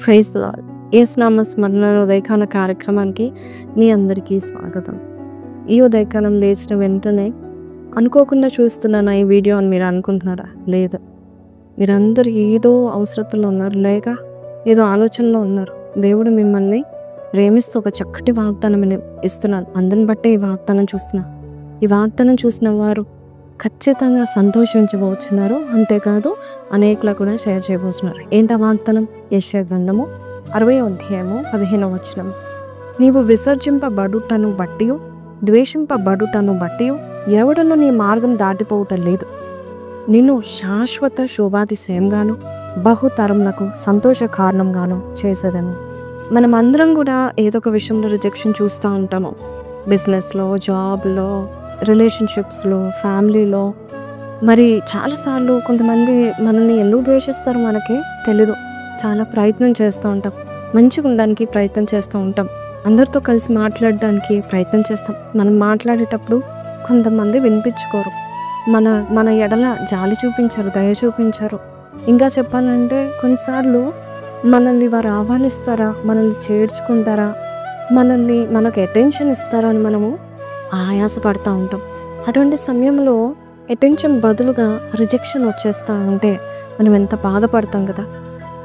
Praise the lord. యేసునామ స్మరణ ఉదయకాల కార్యక్రమానికి మీ అందరికీ స్వాగతం. ఈ ఉదయకాలం లేచిన వెంటనే అనుకోకుండా చూస్తున్నాను ఈ వీడియో అని మీరు అనుకుంటున్నారా? లేదు. మీరందరూ ఏదో అవసరతలో ఉన్నారు, లేక ఏదో ఆలోచనలో ఉన్నారు. దేవుడు మిమ్మల్ని ప్రేమిస్తూ ఒక చక్కటి వాగ్దానం ఇస్తున్నాను. అందరిని బట్టే ఈ వాగ్దానం చూస్తున్నా. ఈ వాగ్దానం చూసిన వారు ఖచ్చితంగా సంతోషించబోతున్నారు. అంతేకాదు అనేకులకు కూడా షేర్ చేయబోతున్నారు. ఏంటా వాగ్దానం? యెషయా గ్రంథము 60వ అధ్యాయము 15వ వచనం. నీవు విసర్జింపబడుటను బట్టి ద్వేషింపబడుటను బట్టి ఎవడను నీ మార్గం దాటిపోవుట లేదు. నిన్ను శాశ్వత శోభాతిశయంగాను బహుతరంలకు సంతోష కారణంగాను చేసేదను. మనం అందరం కూడా ఏదో ఒక విషయంలో రిజెక్షన్ చూస్తూ ఉంటాము. బిజినెస్లో, జాబ్లో, రిలేషన్షిప్స్లో, ఫ్యామిలీలో. మరి చాలాసార్లు కొంతమంది మనల్ని ఎందుకు ద్వేషిస్తారో మనకి తెలీదు. చాలా ప్రయత్నం చేస్తూ ఉంటాం, మంచిగా ఉండడానికి ప్రయత్నం చేస్తూ ఉంటాం, అందరితో కలిసి మాట్లాడడానికి ప్రయత్నం చేస్తాం. మనం మాట్లాడేటప్పుడు కొంతమంది వినిపించుకోరు, మన ఎడల జాలి చూపించారు, దయ చూపించారు. ఇంకా చెప్పాలంటే కొన్నిసార్లు మనల్ని వారు ఆహ్వానిస్తారా, మనల్ని చేర్చుకుంటారా, మనకు అటెన్షన్ ఇస్తారా అని మనము ఆయాసపడుతూ ఉంటాం. అటువంటి సమయంలో అటెన్షన్ బదులుగా రిజెక్షన్ వచ్చేస్తూ ఉంటే మనం ఎంత బాధపడతాం కదా.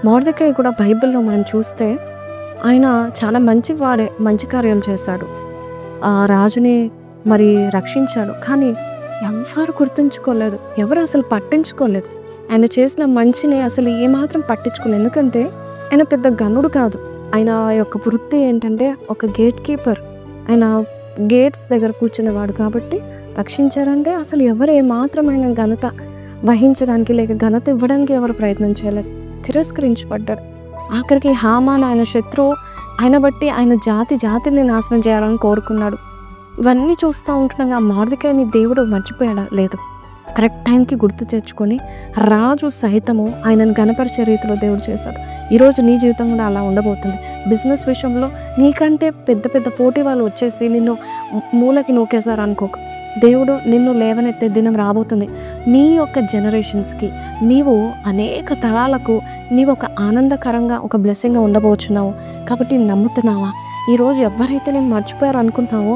మొర్దెకై కూడా బైబిల్లో మనం చూస్తే ఆయన చాలా మంచివాడే, మంచి కార్యాలు చేశాడు, ఆ రాజుని మరి రక్షించాడు. కానీ ఎవరు గుర్తుంచుకోలేదు, ఎవరు అసలు పట్టించుకోలేదు. ఆయన చేసిన మంచిని అసలు ఏమాత్రం పట్టించుకోలేదు. ఎందుకంటే ఆయన పెద్ద గనుడు కాదు. ఆయన యొక్క వృత్తి ఏంటంటే ఒక గేట్ కీపర్. ఆయన గేట్స్ దగ్గర కూర్చునేవాడు కాబట్టి రక్షించారంటే అసలు ఎవరు ఏమాత్రమైన ఘనత వహించడానికి లేక ఘనత ఇవ్వడానికి ఎవరు ప్రయత్నం చేయలేదు. తిరస్కరించబడ్డాడు. ఆఖరికి హామాన్ ఆయన శత్రువు, ఆయన బట్టి ఆయన జాతిని నాశనం చేయాలని కోరుకున్నాడు. ఇవన్నీ చూస్తూ ఉంటుండగా మొర్దెకైని దేవుడు మర్చిపోయాడా? లేదు. కరెక్ట్ టైంకి గుర్తు తెచ్చుకొని రాజు సైతము ఆయనను గణపరిచే రీతిలో దేవుడు చేశాడు. ఈరోజు నీ జీవితం కూడా అలా ఉండబోతుంది. బిజినెస్ విషయంలో నీకంటే పెద్ద పోటీ వాళ్ళు వచ్చేసి నిన్ను మూలకి నూకేశారు అనుకోక, దేవుడు నిన్ను లేవనెత్తే దినం రాబోతుంది. నీ యొక్క జనరేషన్స్కి నీవు అనేక తరాలకు నీవు ఒక ఆనందకరంగా ఒక బ్లెస్సింగ్గా ఉండబోచున్నావు. కాబట్టి నమ్ముతున్నావా? ఈరోజు ఎవరైతే నేను మర్చిపోయారు అనుకుంటున్నావో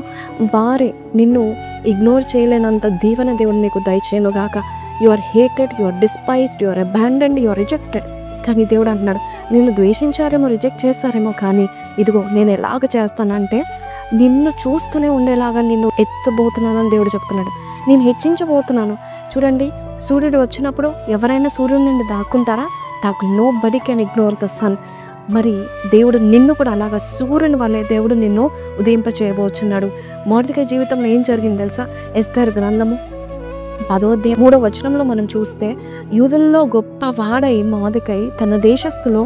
వారే నిన్ను ఇగ్నోర్ చేయలేనంత దీవెన దేవుడు నీకు దయచేయనుగాక. You are hated, you are despised, you are abandoned, you are rejected. కానీ దేవుడు అంటున్నాడు, నిన్ను ద్వేషించారేమో, రిజెక్ట్ చేశారేమో, కానీ ఇదిగో నేను ఎలాగ చేస్తానంటే నిన్ను చూస్తూనే ఉండేలాగా నిన్ను ఎత్తబోతున్నానని దేవుడు చెప్తున్నాడు. నేను హెచ్చించబోతున్నాను. చూడండి, సూర్యుడు వచ్చినప్పుడు ఎవరైనా సూర్యుడి నుండి దాక్కుంటారా? Nobody can ignore the sun. మరి దేవుడు నిన్ను కూడా అలాగా సూర్యుని వల్లే దేవుడు నిన్ను ఉదయింప చేయబోచున్నాడు. మొర్దెకై జీవితంలో ఏం జరిగింది తెలుసా? ఎస్తేరు గ్రంథము 10వ అధ్యాయం 3వ వచనంలో మనం చూస్తే, యూదుల్లో గొప్ప వాడై మొర్దెకై తన దేశస్థులో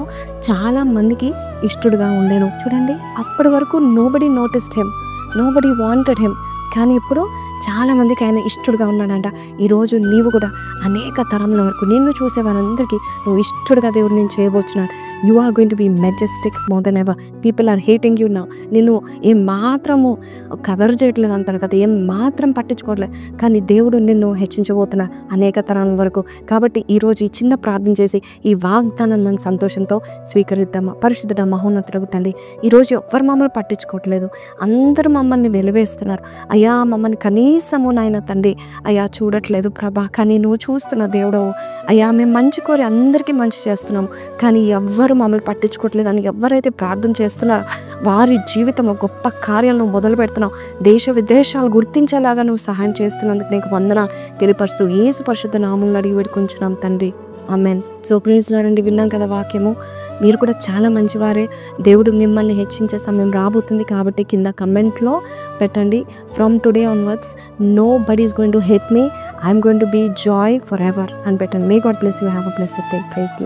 చాలా మందికి ఇష్టడుగా ఉండేను. చూడండి, అప్పటి వరకు nobody noticed him, nobody wanted him. కానీ ఇప్పుడు చాలా మందికి ఆయన ఇష్టడుగా ఉన్నాడంట. ఈరోజు నీవు కూడా అనేక తరంల వరకు నిన్ను చూసే వారందరికీ నువ్వు ఇష్టడుగా దేవుడు నేను చేయబోతున్నాడు. You are going to be majestic more than ever. People are hating you now. నిన్ను ఏం మాత్రము కవర్ చేయట్లేదు అంటారు కదా, ఏం మాత్రం పట్టించుకోవట్లేదు. కానీ దేవుడు నిన్ను హెచ్చించబోతున్నా అనేక తరాల వరకు. కాబట్టి ఈరోజు ఈ చిన్న ప్రార్థన చేసి ఈ వాగ్దానం మనం సంతోషంతో స్వీకరిద్దామా. పరిశుద్ధుడ మహోన్నతుడగు తండ్రి, ఈరోజు ఎవ్వరు మమ్మల్ని పట్టించుకోవట్లేదు, అందరూ మమ్మల్ని వెలివేస్తున్నారు అయ్యా. మమ్మల్ని కనీసము నాయన తండ్రి అయ్యా చూడట్లేదు ప్రభా, కానీ నువ్వు చూస్తున్న దేవుడు అయ్యా. మేము మంచి కోరి అందరికీ మంచి చేస్తున్నాము, కానీ ఎవరు మమ్మల్ని పట్టించుకోవట్లేదు అని ఎవరైతే ప్రార్థన చేస్తున్నారో వారి జీవితంలో గొప్ప కార్యాలను మొదలు పెడుతున్నావు. దేశ విదేశాలు గుర్తించేలాగా నువ్వు సహాయం చేస్తున్నందుకు నీకు వందనాలు తెలియపరుస్తూ యేసు పరిశుద్ధ నామములో అడిగి వేడుకుంటున్నాం తండ్రి, ఆమేన్. సో ప్లీజ్ లాడండి, విన్నాం కదా వాక్యము. మీరు కూడా చాలా మంచివారే. దేవుడు మిమ్మల్ని హెచ్చించే సమయం రాబోతుంది. కాబట్టి కింద కమెంట్లో పెట్టండి, from today onwards nobody is going to hate me, I'm going to be joy forever అని పెట్టండి. May God bless you. Have a blessed day. Praise lord.